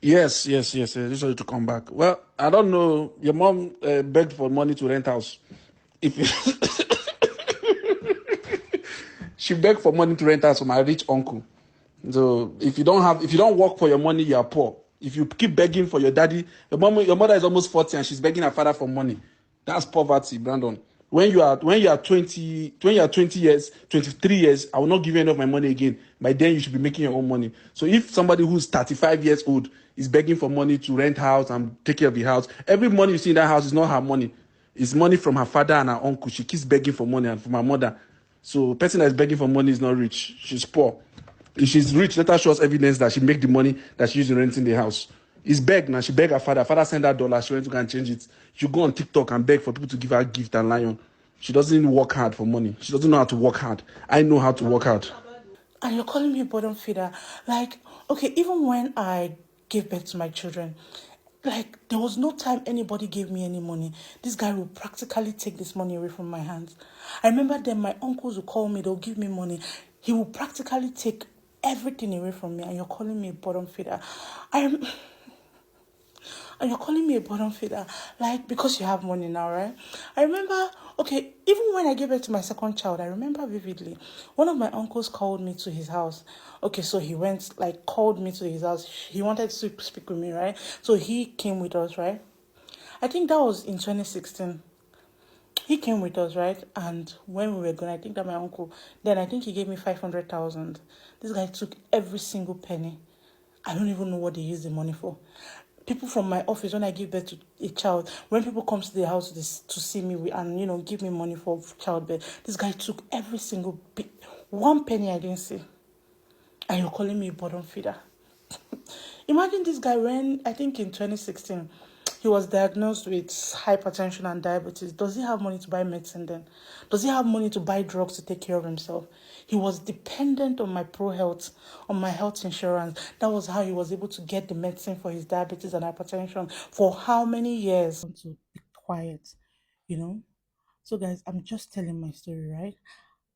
Yes. I just wanted to come back. Well, I don't know. Your mom begged for money to rent house. If you, she begged for money to rent house from my rich uncle. So if you don't work for your money, you are poor. If you keep begging for your daddy, your mother is almost 40 and she's begging her father for money. That's poverty, Brandon. When you are 20 years, 23 years, I will not give you any of my money again. By then you should be making your own money. So if somebody who's 35 years old is begging for money to rent house and take care of the house, every money you see in that house is not her money. It's money from her father and her uncle. She keeps begging for money and from her mother. So a person that is begging for money is not rich. She's poor. If she's rich, let her show us evidence that she make the money that she used in renting the house. It's beg now. She beg her father. Father send her dollars. She went to go and change it. She go on TikTok and beg for people to give her gift and lion. She doesn't work hard for money. She doesn't know how to work hard. I know how to work hard. And you're calling me a bottom feeder. Like, okay, even when I gave birth to my children, like, there was no time anybody gave me any money. This guy will practically take this money away from my hands. I remember then my uncles would call me, they'll give me money. He will practically take everything away from me, and you're calling me a bottom feeder. And you're calling me a bottom feeder, like, because you have money now, right? I remember, okay, even when I gave birth to my second child, I remember vividly, one of my uncles called me to his house. Okay, so he went, like, called me to his house. He wanted to speak with me, right? So he came with us, right? I think that was in 2016. He came with us, right? And when we were going, I think that my uncle, then I think he gave me 500,000. This guy took every single penny. I don't even know what they use the money for. People from my office, when I give birth to a child, when people come to the house to see me and, give me money for childbirth, this guy took every single bit. One penny I didn't see. And you're calling me a bottom feeder. Imagine this guy when, I think in 2016, he was diagnosed with hypertension and diabetes. Does he have money to buy medicine then? Does he have money to buy drugs to take care of himself? He was dependent on my pro health, on my health insurance. That was how he was able to get the medicine for his diabetes and hypertension for how many years? To be quiet, you know? So guys, I'm just telling my story, right?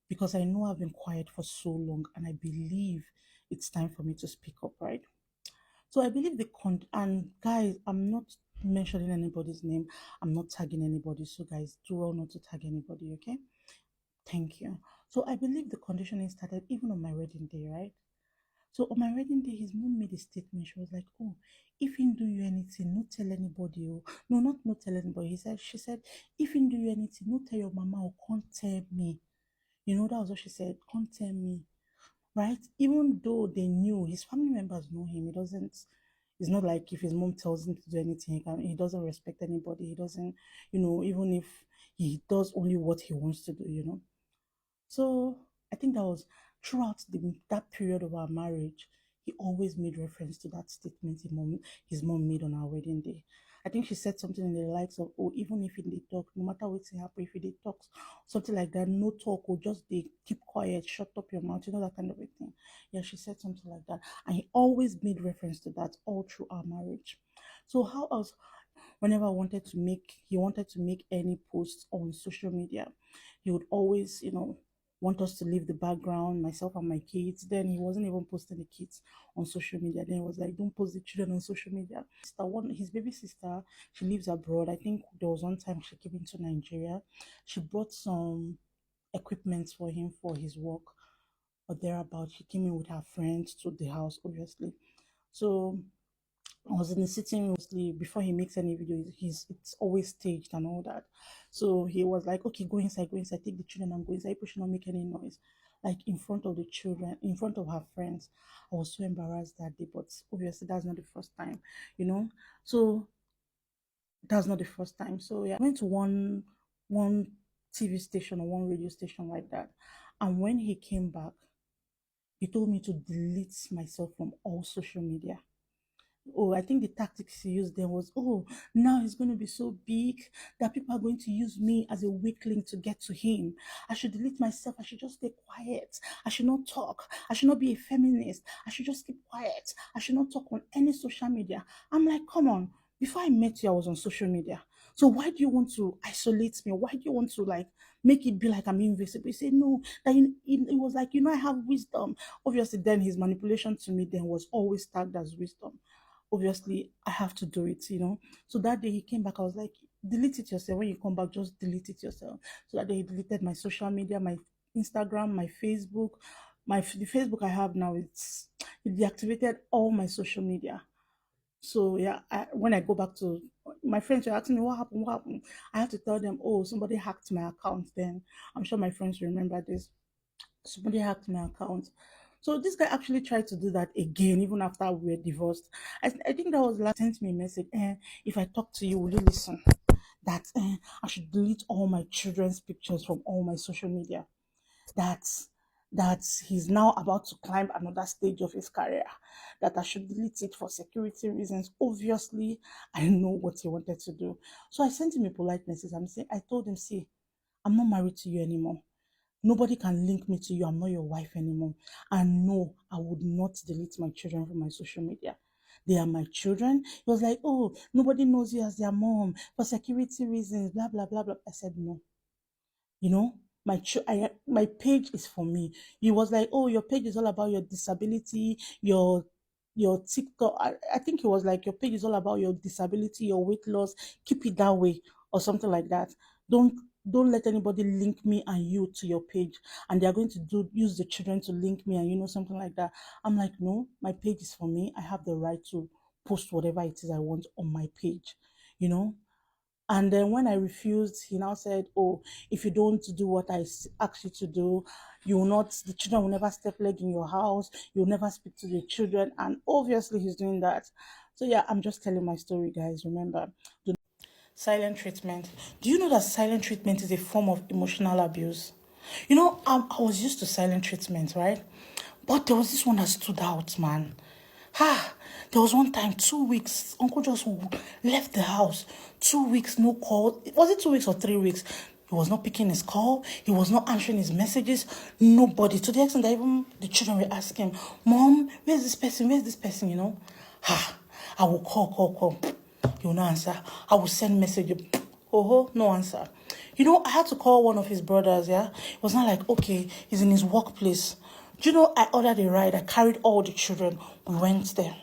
Because I know I've been quiet for so long and I believe it's time for me to speak up, right? So I believe and guys, I'm not mentioning anybody's name. I'm not tagging anybody. So guys, do well not to tag anybody, okay? Thank you. So I believe the conditioning started even on my wedding day, right? So on my wedding day, his mom made a statement. She was like, "Oh, if he do you anything, not tell anybody. Oh, no, not tell anybody." She said, "If he do you anything, not tell your mama or can't tell me." That was what she said. Can't tell me, right? Even though they knew, his family members know him. He doesn't. It's not like if his mom tells him to do anything, he doesn't respect anybody. He doesn't, even if he does only what he wants to do. So I think that was throughout that period of our marriage, he always made reference to that statement his mom made on our wedding day. I think she said something in the likes of, "Oh, even if they talk, no matter what's happen, if they talk, something like that, no talk, or just they keep quiet, shut up your mouth, that kind of a thing." Yeah, she said something like that, and he always made reference to that all through our marriage. So how else? Whenever he wanted to make any posts on social media, he would always, want us to leave the background, myself and my kids. Then he wasn't even posting the kids on social media. Then he was like, "Don't post the children on social media." His baby sister, she lives abroad. I think there was one time she came into Nigeria. She brought some equipment for him for his work or thereabout. She came in with her friends to the house, obviously. So I was in the sitting room mostly before he makes any video. It's always staged and all that. So he was like, "Okay, go inside, take the children and go inside. People should not make any noise." Like in front of the children, in front of her friends. I was so embarrassed that day, but obviously that's not the first time, you know. So that's not the first time. So yeah, I went to one TV station or one radio station like that. And when he came back, he told me to delete myself from all social media. Oh, I think the tactics he used then was, "Oh, now he's going to be so big that people are going to use me as a weak link to get to him. I should delete myself. I should just stay quiet. I should not talk. I should not be a feminist. I should just keep quiet. I should not talk on any social media." I'm like, come on. Before I met you, I was on social media. So why do you want to isolate me? Why do you want to make it be like I'm invisible? He said, "No, that it was like, I have wisdom." Obviously, then his manipulation to me then was always tagged as wisdom. obviously I have to do it, So that day he came back, I was like, delete it yourself. When you come back, just delete it yourself. So that day he deleted my social media, my Instagram, my Facebook. The Facebook I have now, it deactivated all my social media. So yeah, when I go back to my friends are asking me what happened, what happened. I have to tell them, oh, somebody hacked my account. Then I'm sure my friends remember this. Somebody hacked my account. So this guy actually tried to do that again, even after we were divorced. I think that was last sent me a message. If I talk to you, will you listen? That I should delete all my children's pictures from all my social media. That he's now about to climb another stage of his career. That I should delete it for security reasons. Obviously, I know what he wanted to do. So I sent him a polite message. I told him, see, I'm not married to you anymore. Nobody can link me to you. I'm not your wife anymore. And no, I would not delete my children from my social media. They are my children. He was like, oh, nobody knows you as their mom for security reasons, blah, blah, blah, blah. I said, no. My page is for me. He was like, oh, your page is all about your disability, your TikTok. I think it was like, your page is all about your disability, your weight loss. Keep it that way, or something like that. Don't don't let anybody link me and you to your page, and they are going to use the children to link me, and something like that. I'm like, no, my page is for me. I have the right to post whatever it is I want on my page, you know and then when I refused, he now said, oh, if you don't do what I asked you to do, the children will never step leg in your house. You'll never speak to the children. And obviously he's doing that. So yeah, I'm just telling my story, guys. Remember, silent treatment. Do you know that silent treatment is a form of emotional abuse? I was used to silent treatment, right? But there was this one that stood out, man. There was one time, 2 weeks, Uncle just left the house. 2 weeks, no call. Was it 2 weeks or 3 weeks? He was not picking his call. He was not answering his messages. Nobody. To the extent that even the children were asking, Mom, where's this person? Where's this person? I will call. He will not answer. I will send message. No answer. I had to call one of his brothers, yeah? It was not like, okay, he's in his workplace. I ordered a ride. I carried all the children. We went there.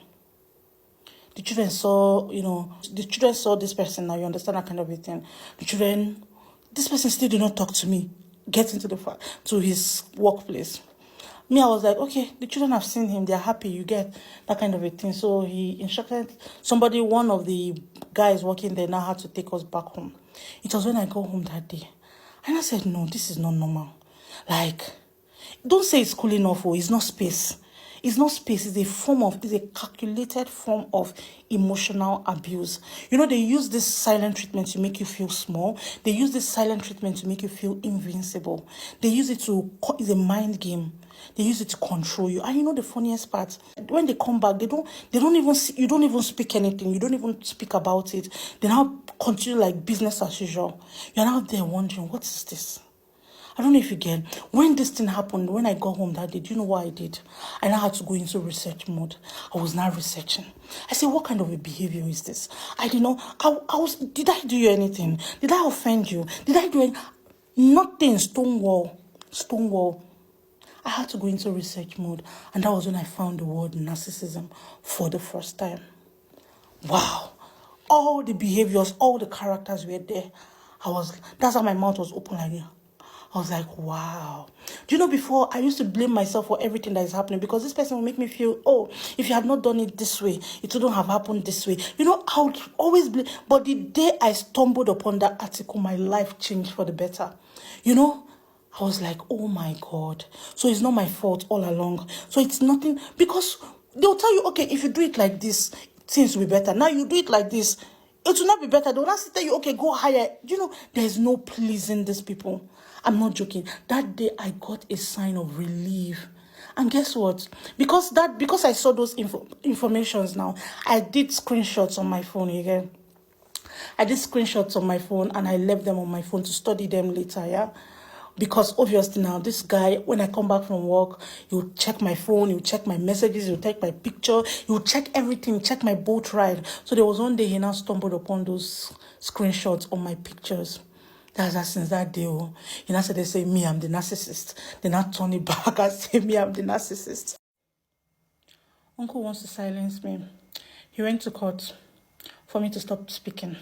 The children saw this person. Now you understand that kind of a thing. This person still did not talk to me. Get into to his workplace. Me, I was like, okay, the children have seen him. They're happy. You get that kind of a thing. So he instructed somebody, one of the guys working there now had to take us back home. It was when I got home that day. And I said, no, this is not normal. Like, don't say it's cool enough, it's not space. It's not space, it's a calculated form of emotional abuse. They use this silent treatment to make you feel small. They use this silent treatment to make you feel invincible. They use it's a mind game. They use it to control you. And the funniest part, when they come back, they don't even see, you don't even speak anything. You don't even speak about it. They now continue like business as usual. You're now there wondering, what is this? I don't know if you get. When this thing happened, when I got home that day, do you know what I did? I now had to go into research mode. I was now researching. I said, what kind of a behavior is this? I didn't know. Did I do you anything? Did I offend you? Did I do anything? Nothing. Stonewall. I had to go into research mode. And that was when I found the word narcissism for the first time. Wow. All the behaviors, all the characters were there. That's how my mouth was open like that. I was like, wow. Do you know, before I used to blame myself for everything that is happening because this person will make me feel, oh, if you had not done it this way, it wouldn't have happened this way. I would always blame. But the day I stumbled upon that article, my life changed for the better. I was like, oh my God. So it's not my fault all along. So it's nothing, because they'll tell you, okay, if you do it like this, things will be better. Now you do it like this, it will not be better. They'll not tell you, okay, go higher. There's no pleasing these people. I'm not joking. That day I got a sign of relief. And guess what? Because I saw those informations now, I did screenshots on my phone again. I did screenshots on my phone and I left them on my phone to study them later, yeah? Because obviously now, this guy, when I come back from work, he'll check my phone, he'll check my messages, he'll take my picture, he'll check everything, check my boat ride. So there was one day he now stumbled upon those screenshots on my pictures. Since that day, he now said, they say, me, I'm the narcissist. They now turn it back and say, me, I'm the narcissist. Uncle wants to silence me. He went to court for me to stop speaking.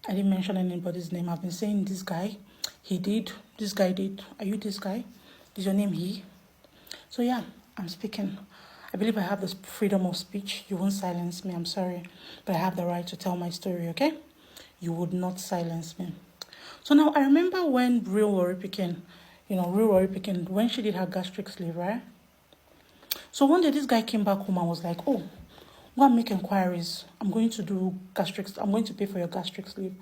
I didn't mention anybody's name. I've been saying this guy, he did, this guy did. Are you this guy? Is your name he? So yeah, I'm speaking. I believe I have this freedom of speech. You won't silence me, I'm sorry. But I have the right to tell my story, okay? You would not silence me. So now I remember when Real Worry Pikin, when she did her gastric sleeve, right? So one day this guy came back home and was like, oh, go and make inquiries. I'm going to pay for your gastric sleeve.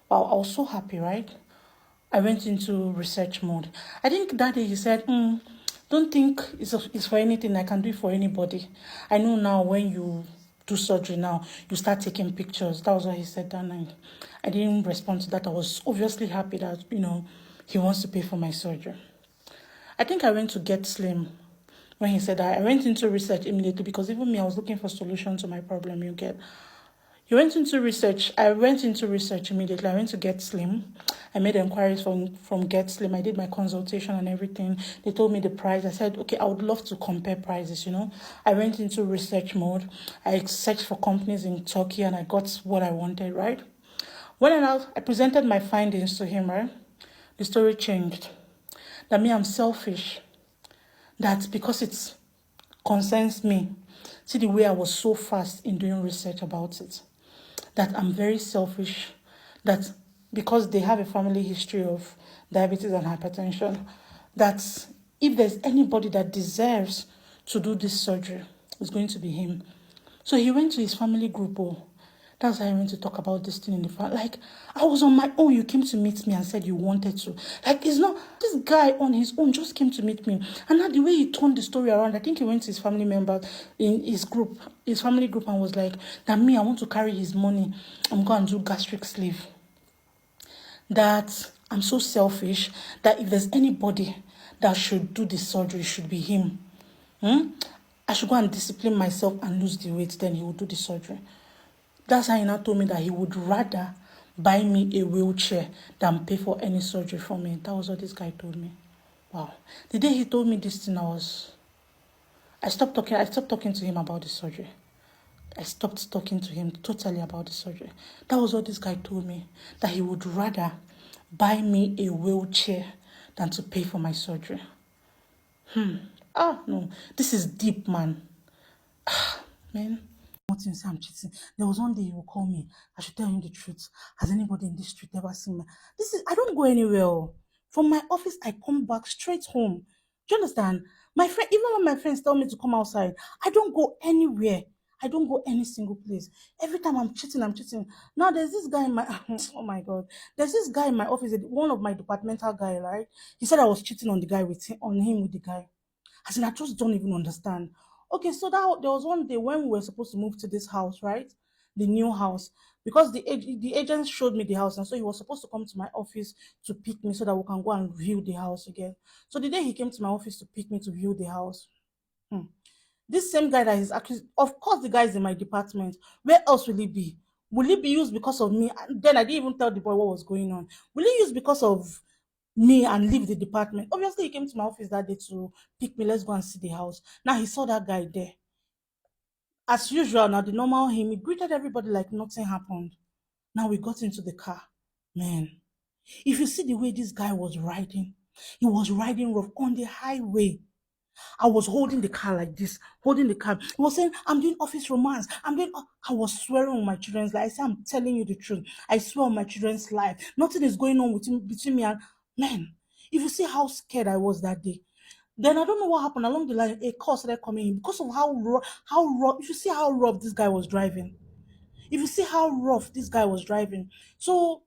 Wow, I was so happy, right? I went into research mode. I think that day he said, don't think it's for anything. I can do it for anybody. I know now when you do surgery now, you start taking pictures. That was what he said that night. I didn't respond to that. I was obviously happy that, he wants to pay for my surgery. I think I went to Get Slim when he said that. I went into research immediately because even me, I was looking for solutions to my problem, you get. You went into research. I went into research immediately. I went to Get Slim. I made inquiries from Get Slim. I did my consultation and everything. They told me the price. I said, okay, I would love to compare prices, I went into research mode. I searched for companies in Turkey and I got what I wanted, right? When I presented my findings to him, right? The story changed. That me, I'm selfish. That because it concerns me. See the way I was so fast in doing research about it. That I'm very selfish, that because they have a family history of diabetes and hypertension, that if there's anybody that deserves to do this surgery, it's going to be him. So he went to his family group. That's why I went to talk about this thing in the family. Like, I was on my own. You came to meet me and said you wanted to. Like, it's not, this guy on his own just came to meet me. And now the way he turned the story around, I think he went to his family member in his family group and was like, that me, I want to carry his money. I'm going to do gastric sleeve. That I'm so selfish that if there's anybody that should do the surgery, it should be him. I should go and discipline myself and lose the weight, then he will do the surgery. That's how he now told me that he would rather buy me a wheelchair than pay for any surgery for me. That was what this guy told me. Wow. The day he told me this thing, I stopped talking to him about the surgery. I stopped talking to him totally about the surgery. That was what this guy told me, that he would rather buy me a wheelchair than to pay for my surgery. No. This is deep, man. Man. Nothing say I'm cheating. There was one day he will call me. I should tell him the truth. Has anybody in this street ever seen me? I don't go anywhere. From my office, I come back straight home. Do you understand? My friend, even when my friends tell me to come outside, I don't go anywhere. I don't go any single place. Every time I'm cheating, I'm cheating. Now there's this guy in my oh my god. There's this guy in my office, one of my departmental guy, right? He said I was cheating on him with the guy. I said, I just don't even understand. Okay, so there was one day when we were supposed to move to this house, right? The new house. Because the agent showed me the house, and so he was supposed to come to my office to pick me so that we can go and view the house again. So the day he came to my office to pick me to view the house, this same guy that is accused, of course, the guy is in my department. Where else will he be? Will he be used because of me? And then I didn't even tell the boy what was going on. Will he use because of me and leave the department? Obviously, he came to my office that day to pick me. Let's go and see the house. Now he saw that guy there. As usual, now the normal him, he greeted everybody like nothing happened. Now we got into the car. Man, if you see the way this guy was riding, he was riding rough on the highway. I was holding the car like this, holding the car. He was saying, I'm doing office romance. I was swearing on my children's life. I said, I'm telling you the truth. I swear on my children's life. Nothing is going on between me and man. If you see how scared I was that day, then I don't know what happened along the line. A call started coming in because of how rough. If you see how rough this guy was driving, so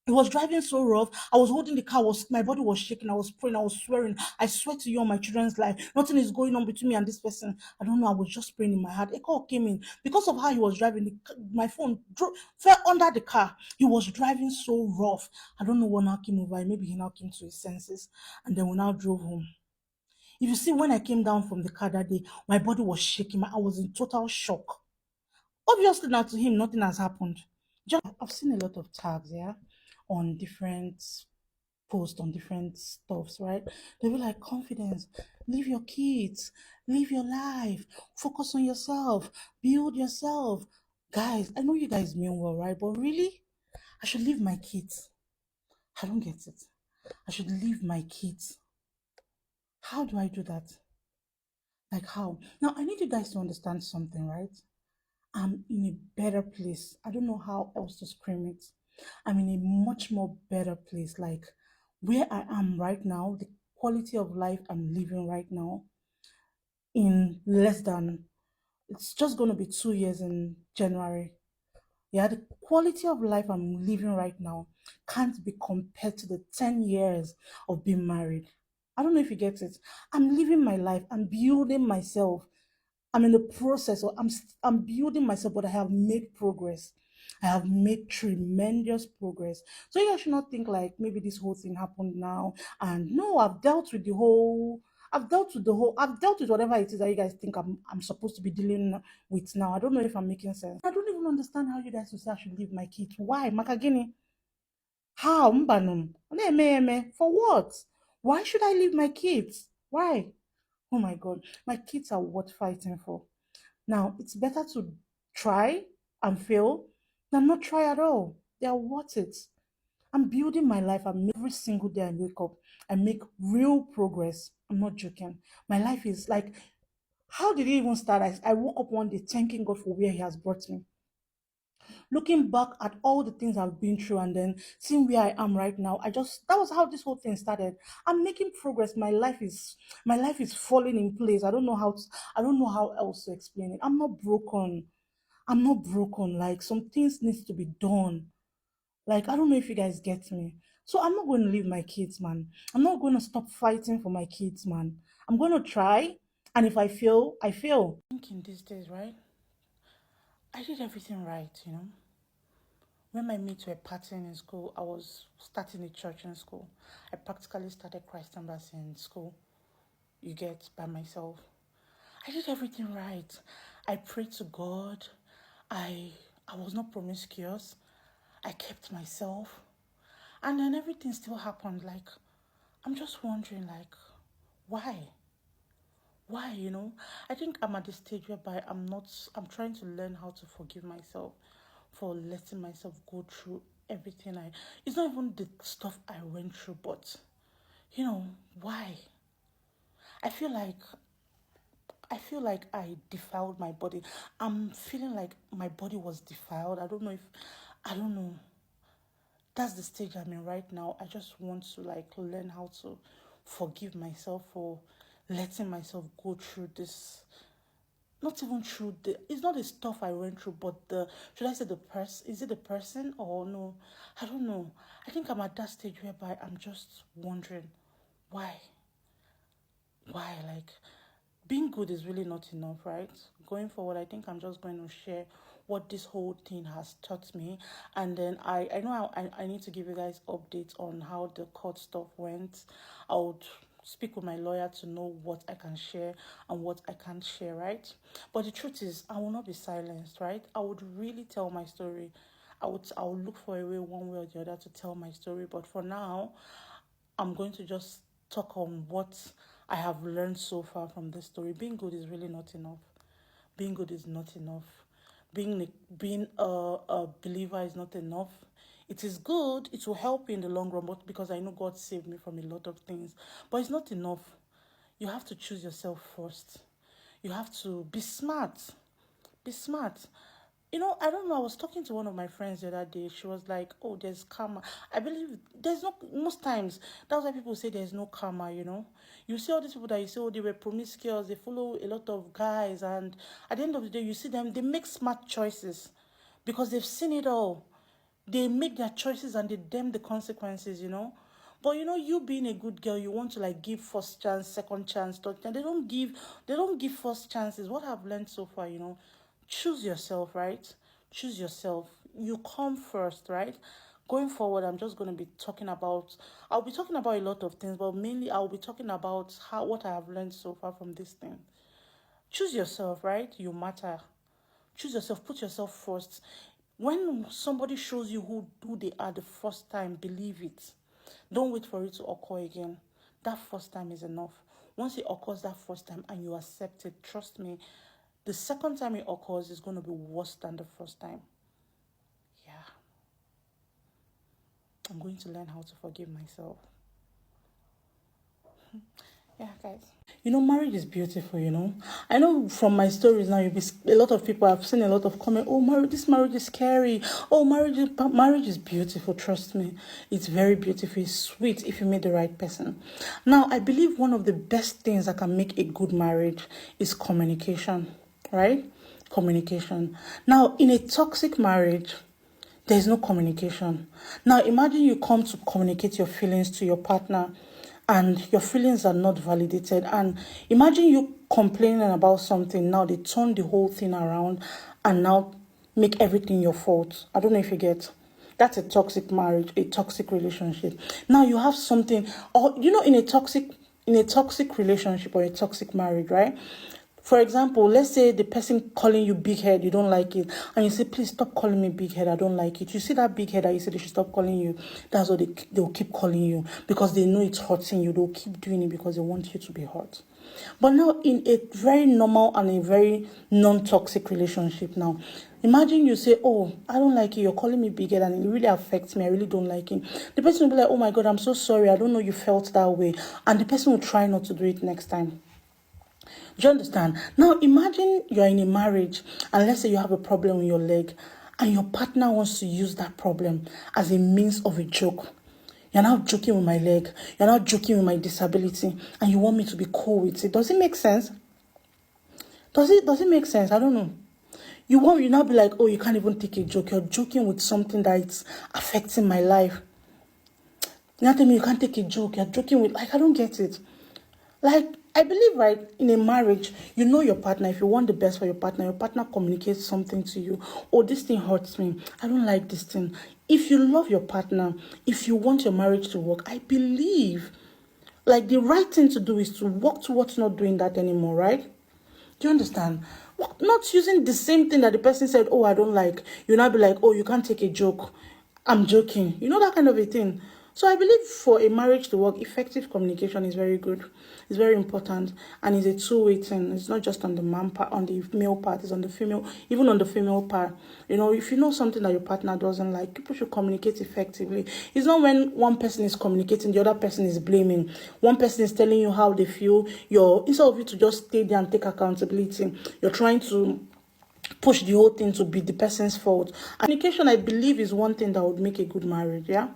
he was driving so rough. I was holding the car. My body was shaking. I was praying. I was swearing. I swear to you on my children's life, nothing is going on between me and this person. I don't know. I was just praying in my heart. A call came in because of how he was driving. My phone fell under the car. He was driving so rough. I don't know what now came over. Maybe he now came to his senses, and then we now drove home. If you see, when I came down from the car that day, my body was shaking. I was in total shock. Obviously, now to him, nothing has happened. I've seen a lot of tags, yeah, on different posts, on different stuffs, right? They'll be like, confidence, leave your kids, live your life, focus on yourself, build yourself. Guys, I know you guys mean well, right? But really, I should leave my kids. I don't get it. I should leave my kids. How do I do that? Like how? Now I need you guys to understand something, right? I'm in a better place. I don't know how else to scream it. I'm in a much more better place. Like where I am right now, the quality of life I'm living right now, in less than, it's just going to be 2 years in January. Yeah, the quality of life I'm living right now can't be compared to the 10 years of being married. I don't know if you get it. I'm living my life, I'm building myself. I'm in the process, or I'm building myself, but I have made progress. I have made tremendous progress. So you guys should not think like maybe this whole thing happened now. And no, I've dealt with whatever it is that you guys think I'm supposed to be dealing with now. I don't know if I'm making sense. I don't even understand how you guys will say I should leave my kids. Why? Makagini? How? Mbanum? For what? Why should I leave my kids? Why? Oh my God. My kids are worth fighting for. Now, it's better to try and fail than not try at all. They are worth it. I'm building my life. Every single day I wake up, I make real progress. I'm not joking. My life is like, how did it even start? I woke up one day thanking God for where He has brought me. Looking back at all the things I've been through and then seeing where I am right now, that was how this whole thing started. I'm making progress. My life is falling in place. I don't know how else to explain it. I'm not broken. I'm not broken. Like some things needs to be done. Like I don't know if you guys get me. So I'm not going to leave my kids, man. I'm not going to stop fighting for my kids, man. I'm going to try, and if I fail, I fail. Thinking these days, right? I did everything right. When my mates were partying in school, I was starting a church in school. I practically started Christ Embassy in school. You get, by myself. I did everything right. I prayed to God. I was not promiscuous. I kept myself. And then everything still happened. Like, I'm just wondering, like, why? Why? I think I'm at the stage whereby I'm trying to learn how to forgive myself for letting myself go through everything it's not even the stuff I went through, but, why? I feel like I defiled my body. I'm feeling like my body was defiled. I don't know. That's the stage I'm in right now. I just want to like learn how to forgive myself for letting myself go through this. Not even through it's not the stuff I went through, but should I say the person? Is it the person or no? I don't know. I think I'm at that stage whereby I'm just wondering why. Like, being good is really not enough, right? Going forward, I think I'm just going to share what this whole thing has taught me, and then I know I need to give you guys updates on how the court stuff went. I would speak with my lawyer to know what I can share and what I can't share, right? But the truth is, I will not be silenced, right? I would really tell my story. I would look for a way, one way or the other, to tell my story. But for now, I'm going to just talk on what I have learned so far from this story. Being good is really not enough. Being good is not enough. Being a believer is not enough. It is good. It will help you in the long run, but because I know God saved me from a lot of things. But it's not enough. You have to choose yourself first. You have to be smart. Be smart. I don't know. I was talking to one of my friends the other day. She was like, "Oh, there's karma." I believe there's no. Most times, that's why people say there's no karma. You see all these people that you say, oh, they were promiscuous. They follow a lot of guys, and at the end of the day, you see them. They make smart choices because they've seen it all. They make their choices and they damn the consequences. But you being a good girl, you want to like give first chance, second chance, third chance. They don't give first chances. What I've learned so far, choose yourself, right? Choose yourself. You come first, right? Going forward, I'll be talking about a lot of things, but mainly I'll be talking about what I have learned so far from this thing. Choose yourself, right? You matter. Choose yourself. Put yourself first. When somebody shows you who they are the first time, believe it. Don't wait for it to occur again. That first time is enough. Once it occurs that first time and you accept it, trust me, the second time it occurs is going to be worse than the first time. Yeah. I'm going to learn how to forgive myself. Yeah, guys. Marriage is beautiful. I know from my stories now, a lot of people, I've seen a lot of comment, oh, this marriage is scary. Oh, marriage is beautiful, trust me. It's very beautiful, it's sweet if you meet the right person. Now, I believe one of the best things that can make a good marriage is communication, right? Communication. Now, in a toxic marriage, there's no communication. Now, imagine you come to communicate your feelings to your partner and your feelings are not validated. And imagine you complaining about something. Now they turn the whole thing around and now make everything your fault. I don't know if you get. That's a toxic marriage, a toxic relationship. Now you have something, or in a toxic relationship or a toxic marriage, right? For example, let's say the person calling you big head, you don't like it, and you say, please stop calling me big head, I don't like it. You see that big head that you say they should stop calling you, that's what they'll keep calling you because they know it's hurting you. They'll keep doing it because they want you to be hurt. But now in a very normal and a very non-toxic relationship now, imagine you say, oh, I don't like it, you're calling me big head and it really affects me, I really don't like it. The person will be like, oh my God, I'm so sorry, I don't know you felt that way. And the person will try not to do it next time. Do you understand? Now imagine you're in a marriage and let's say you have a problem with your leg and your partner wants to use that problem as a means of a joke. You're now joking with my leg. You're now joking with my disability and you want me to be cool with it. Does it make sense? Does it make sense? I don't know. You now be like, oh, you can't even take a joke. You're joking with something that's affecting my life. You now tell me you can't take a joke. You're joking with, I don't get it. I believe, right, in a marriage, you know your partner. If you want the best for your partner communicates something to you. Oh, this thing hurts me. I don't like this thing. If you love your partner, if you want your marriage to work, I believe, the right thing to do is to work towards not doing that anymore, right? Do you understand? Not using the same thing that the person said, oh, I don't like. You now be like, oh, you can't take a joke. I'm joking. That kind of a thing. So I believe for a marriage to work, effective communication is very good. It's very important. And it's a two-way thing. It's not just on the man part, on the male part. It's on the female, even on the female part. If you know something that your partner doesn't like, people should communicate effectively. It's not when one person is communicating, the other person is blaming. One person is telling you how they feel. Instead of you to just stay there and take accountability, you're trying to push the whole thing to be the person's fault. And communication, I believe, is one thing that would make a good marriage, yeah?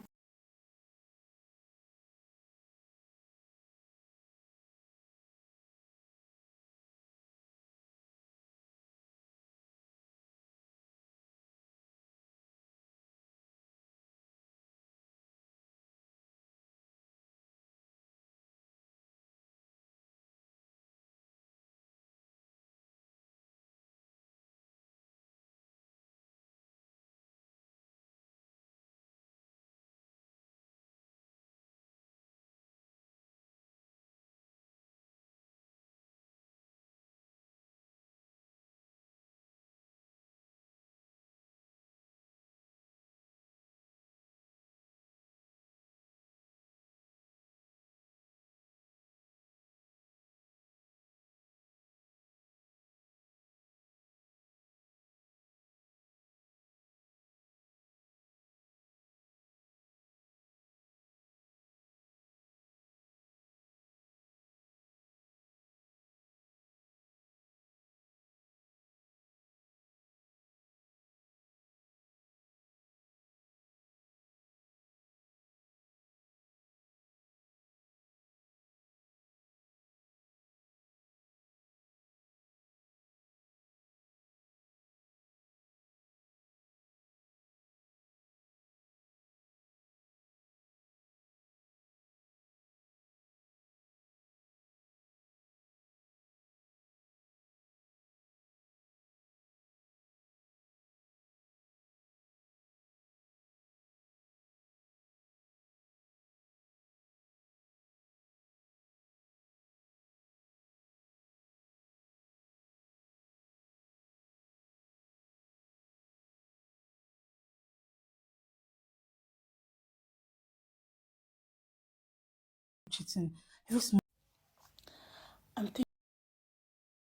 Cheating. I'm thinking